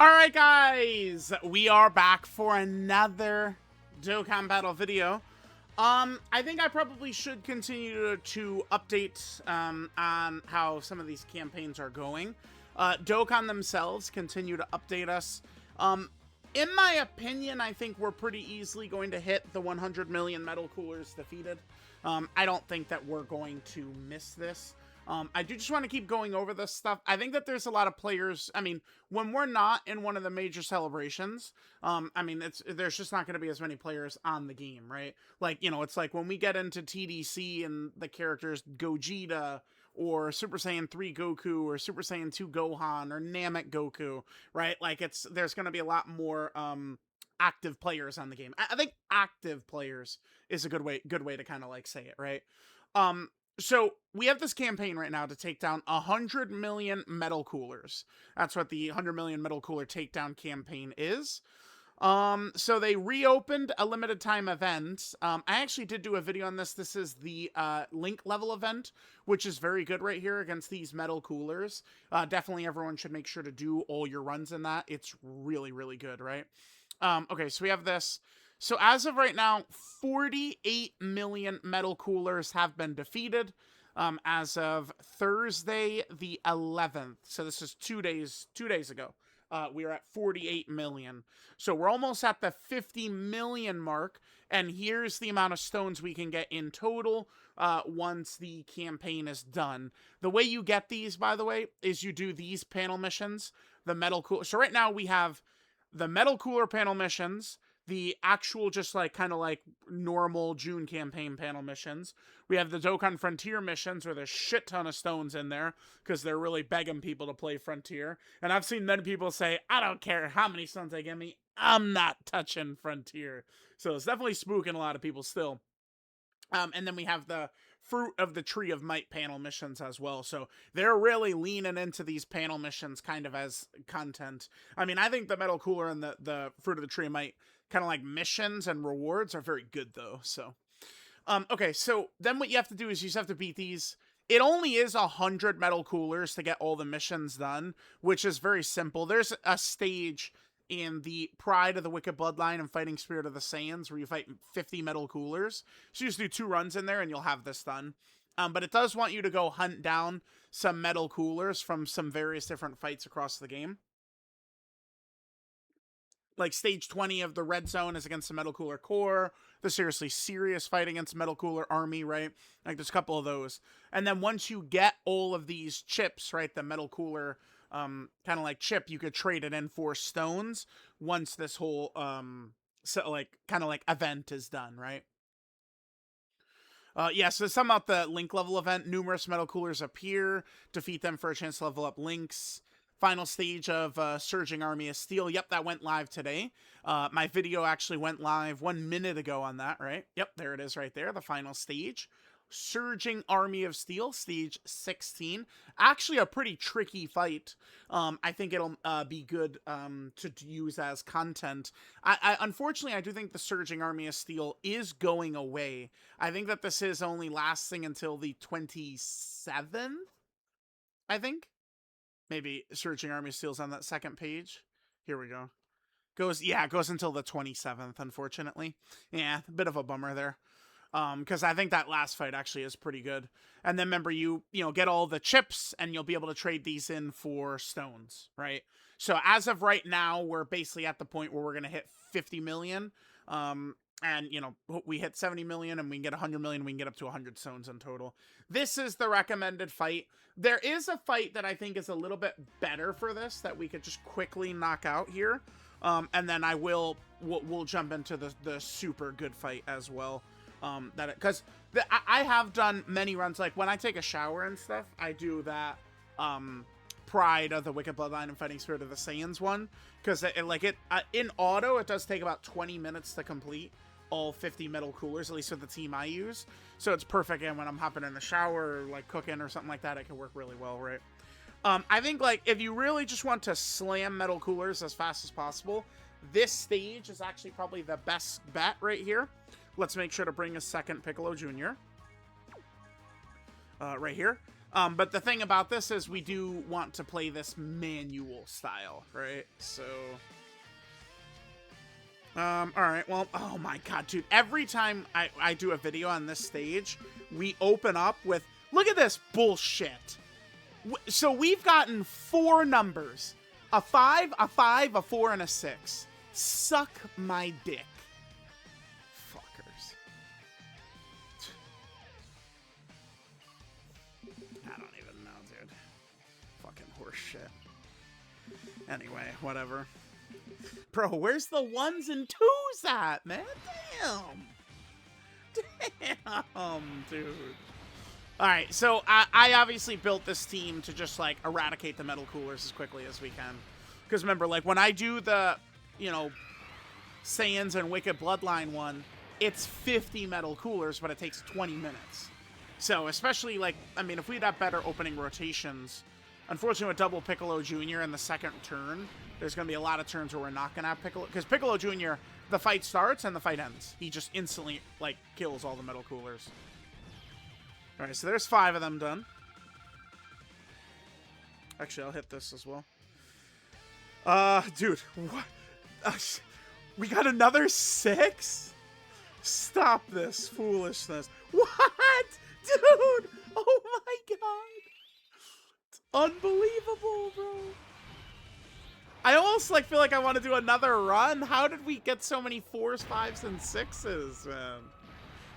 Alright guys, we are back for another Dokkan battle video. I think I probably should continue to update on how some of these campaigns are going. Dokkan themselves continue to update us. In my opinion, I think we're pretty easily going to hit the 100 million metal coolers defeated. I don't think that we're going to miss this. I do just want to keep going over this stuff. I think that there's a lot of players. I mean, when we're not in one of the major celebrations, I mean, there's just not going to be as many players on the game, right? Like, you know, it's like when we get into TDC and the characters Gogeta or Super Saiyan 3 Goku or Super Saiyan 2 Gohan or Namek Goku, right? Like, there's going to be a lot more active players on the game. I think active players is a good way to kind of like say it, right? So we have this campaign right now to take down 100 million metal coolers. That's what the 100 million metal cooler takedown campaign is. So they reopened a limited time event. I actually did do a video on this. This is the link level event, which is very good right here against these metal coolers. Definitely everyone should make sure to do all your runs in that. It's really, really good, right? Okay, so we have this. So as of right now, 48 million metal coolers have been defeated as of Thursday the 11th. So this is 2 days ago. We are at 48 million. So we're almost at the 50 million mark. And here's the amount of stones we can get in total once the campaign is done. The way you get these, by the way, is you do these panel missions. The metal cooler. So right now we have the metal cooler panel missions, the actual just like kind of like normal June campaign panel missions. We have the Dokkan Frontier missions where there's a shit ton of stones in there because they're really begging people to play Frontier. And I've seen many people say, I don't care how many stones they give me, I'm not touching Frontier. So it's definitely spooking a lot of people still. And then we have the Fruit of the Tree of Might panel missions as well. So they're really leaning into these panel missions kind of as content. I mean, I think the Metal Cooler and the Fruit of the Tree of Might kind of like missions and rewards are very good though. So, okay. So then what you have to do is you just have to beat these. It only is 100 metal coolers to get all the missions done, which is very simple. There's a stage in the Pride of the Wicked Bloodline and Fighting Spirit of the Saiyans where you fight 50 metal coolers. So you just do 2 runs in there and you'll have this done. But it does want you to go hunt down some metal coolers from some various different fights across the game. Like stage 20 of the Red Zone is against the Metal Cooler Core. The Seriously Serious fight against Metal Cooler Army, right? Like there's a couple of those. And then once you get all of these chips, right, the Metal Cooler kind of like chip, you could trade it in for stones once this whole so like kind of like event is done, right? Yeah, so some about the link level event. Numerous metal coolers appear. Defeat them for a chance to level up links. Final stage of Surging Army of Steel. Yep, that went live today. My video actually went live 1 minute ago on that, right? Yep, there it is right there, the final stage. Surging Army of Steel, stage 16. Actually a pretty tricky fight. I think it'll be good to use as content. Unfortunately, I do think the Surging Army of Steel is going away. I think that this is only lasting until the 27th, I think. Maybe Surging Army of Steel's on that second page. Here we go. It goes until the 27th, unfortunately. Yeah, a bit of a bummer there. Because I think that last fight actually is pretty good. And then remember, you get all the chips, and you'll be able to trade these in for stones, right? So as of right now, we're basically at the point where we're going to hit 50 million. And, we hit 70 million, and we can get 100 million, we can get up to 100 stones in total. This is the recommended fight. There is a fight that I think is a little bit better for this that we could just quickly knock out here. And then we'll jump into the super good fight as well. Because I have done many runs, like when I take a shower and stuff, I do that Pride of the Wicked Bloodline and Fighting Spirit of the Saiyans one, because in auto it does take about 20 minutes to complete all 50 metal coolers, at least with the team I use. So it's perfect, and when I'm hopping in the shower or like cooking or something like that, it can work really well, right? I think like if you really just want to slam metal coolers as fast as possible, this stage is actually probably the best bet right here. Let's make sure to bring a second Piccolo Jr. Right here. But the thing about this is we do want to play this manual style, right? So, all right, well, oh my god, dude. Every time I do a video on this stage, we open up with, look at this bullshit. So we've gotten 4 numbers. A 5, a 5, a 4, and a 6. Suck my dick. Fuckers. I don't even know, dude. Fucking horse shit. Anyway, whatever. Bro, where's the 1s and 2s at, man? Damn, dude. Alright, so I obviously built this team to just, like, eradicate the metal coolers as quickly as we can. Because remember, like, when I do the, you know, Saiyans and Wicked Bloodline one, it's 50 metal coolers, but it takes 20 minutes. So, especially, like, I mean, if we'd have better opening rotations, unfortunately with double Piccolo Jr. in the second turn, there's going to be a lot of turns where we're not going to have Piccolo. Because Piccolo Jr., the fight starts and the fight ends. He just instantly, like, kills all the metal coolers. Alright, so there's 5 of them done. Actually, I'll hit this as well. Dude, what? We got another 6? Stop this foolishness. What? Dude! Oh my god! It's unbelievable, bro. I almost, like, feel like I want to do another run. How did we get so many 4s, 5s, and 6s, man?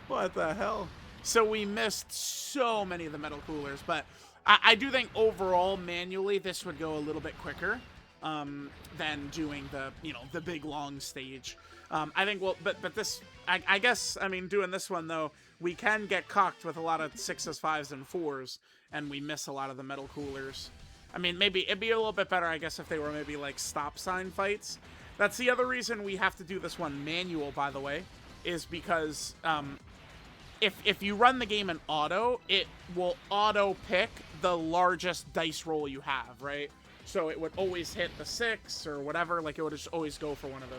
What the hell? So we missed so many of the metal coolers, but I do think overall, manually, this would go a little bit quicker than doing the, you know, the big long stage. I think, well, but this, I guess, I mean, doing this one, though, we can get cocked with a lot of 6s, 5s, and 4s, and we miss a lot of the metal coolers. I mean, maybe it'd be a little bit better, I guess, if they were maybe, like, stop sign fights. That's the other reason we have to do this one manual, by the way, is because, if you run the game in auto, it will auto-pick the largest dice roll you have, right? So it would always hit the 6 or whatever. Like, it would just always go for one of those.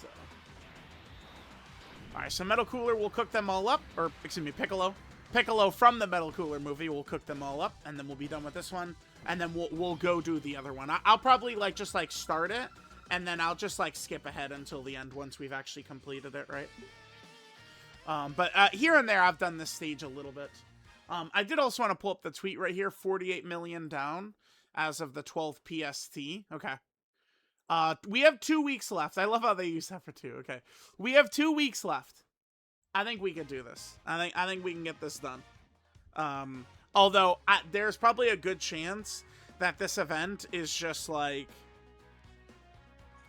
So. Alright, so Metal Cooler will cook them all up. Or, excuse me, Piccolo. Piccolo from the Metal Cooler movie will cook them all up. And then we'll be done with this one. And then we'll go do the other one. I'll probably, like, just, like, start it. And then I'll just, like, skip ahead until the end once we've actually completed it, right? But here and there, I've done this stage a little bit. I did also want to pull up the tweet right here. 48 million down as of the 12th PST. Okay. We have 2 weeks left. I love how they use that for 2. Okay. We have 2 weeks left. I think we could do this. I think we can get this done. Although, there's probably a good chance that this event is just like,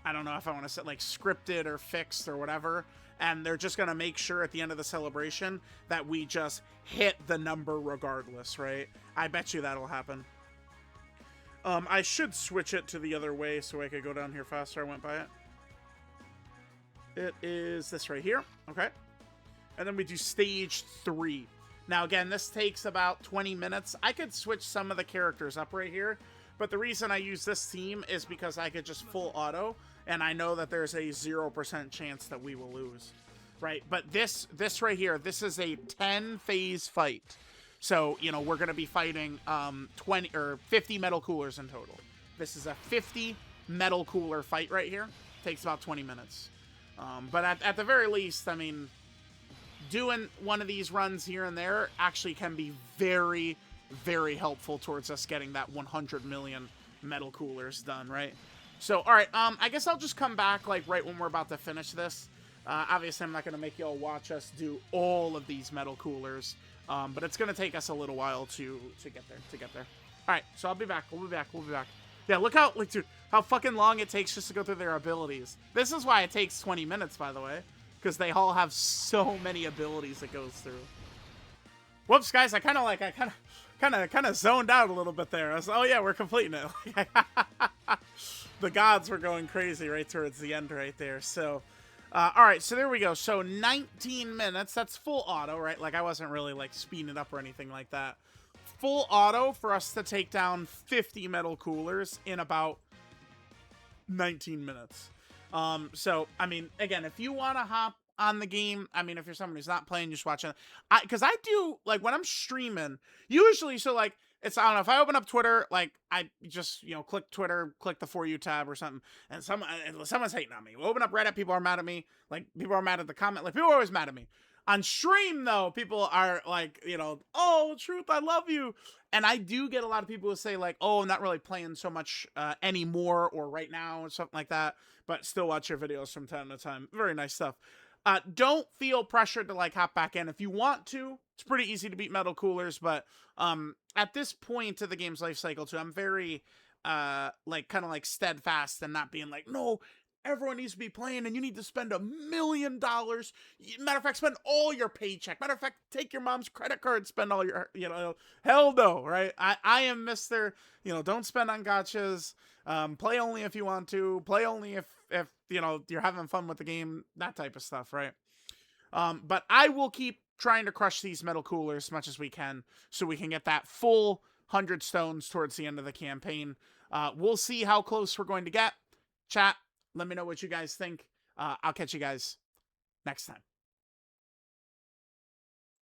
I don't know if I want to say like scripted or fixed or whatever. And they're just going to make sure at the end of the celebration that we just hit the number regardless, right? I bet you that'll happen. I should switch it to the other way so I could go down here faster. I went by it. It is this right here. Okay. And then we do stage 3. Now, again, this takes about 20 minutes. I could switch some of the characters up right here. But the reason I use this team is because I could just full auto. And I know that there's a 0% chance that we will lose, right? But this right here, this is a 10-phase fight. So, you know, we're going to be fighting 20 or 50 metal coolers in total. This is a 50 metal cooler fight right here. Takes about 20 minutes. But at the very least, I mean, doing one of these runs here and there actually can be very, very helpful towards us getting that 100 million metal coolers done, right? So, all right, I guess I'll just come back, like, right when we're about to finish this. Obviously, I'm not going to make y'all watch us do all of these metal coolers, but it's going to take us a little while to get there, All right, so I'll be back. We'll be back. Yeah, look how, like, dude, how fucking long it takes just to go through their abilities. This is why it takes 20 minutes, by the way, because they all have so many abilities it goes through. Whoops, guys, I kind of zoned out a little bit there. I was, oh, yeah, we're completing it. The gods were going crazy right towards the end right there. So, all right, so there we go. So 19 minutes. That's full auto, right? Like, I wasn't really, like, speeding it up or anything like that. Full auto for us to take down 50 metal coolers in about 19 minutes. So, I mean, again, if you want to hop on the game. I mean, if you're someone who's not playing, just watching. Because I do, like, when I'm streaming, usually, so, like, it's, I don't know, if I open up Twitter, like, I just, you know, click Twitter, click the For You tab or something, and someone's hating on me. We open up Reddit, people are mad at me. Like, people are mad at the comment. Like, people are always mad at me. On stream, though, people are like, you know, oh, Truth, I love you. And I do get a lot of people who say, like, oh, I'm not really playing so much anymore or right now or something like that, but still watch your videos from time to time. Very nice stuff. Don't feel pressured to, like, hop back in. If you want to, it's pretty easy to beat Metal Coolers, but at this point of the game's life cycle, too, I'm very, like, kind of, like, steadfast and not being like, no, everyone needs to be playing and you need to spend $1 million. Matter of fact, spend all your paycheck. Matter of fact, take your mom's credit card, spend all your, you know, hell no, right? I am Mr., you know, don't spend on gotchas. Play only if you want to. Play only if you know, you're having fun with the game, that type of stuff, right? But I will keep trying to crush these Metal Coolers as much as we can so we can get that full 100 stones towards the end of the campaign. We'll see how close we're going to get. Chat, let me know what you guys think. I'll catch you guys next time.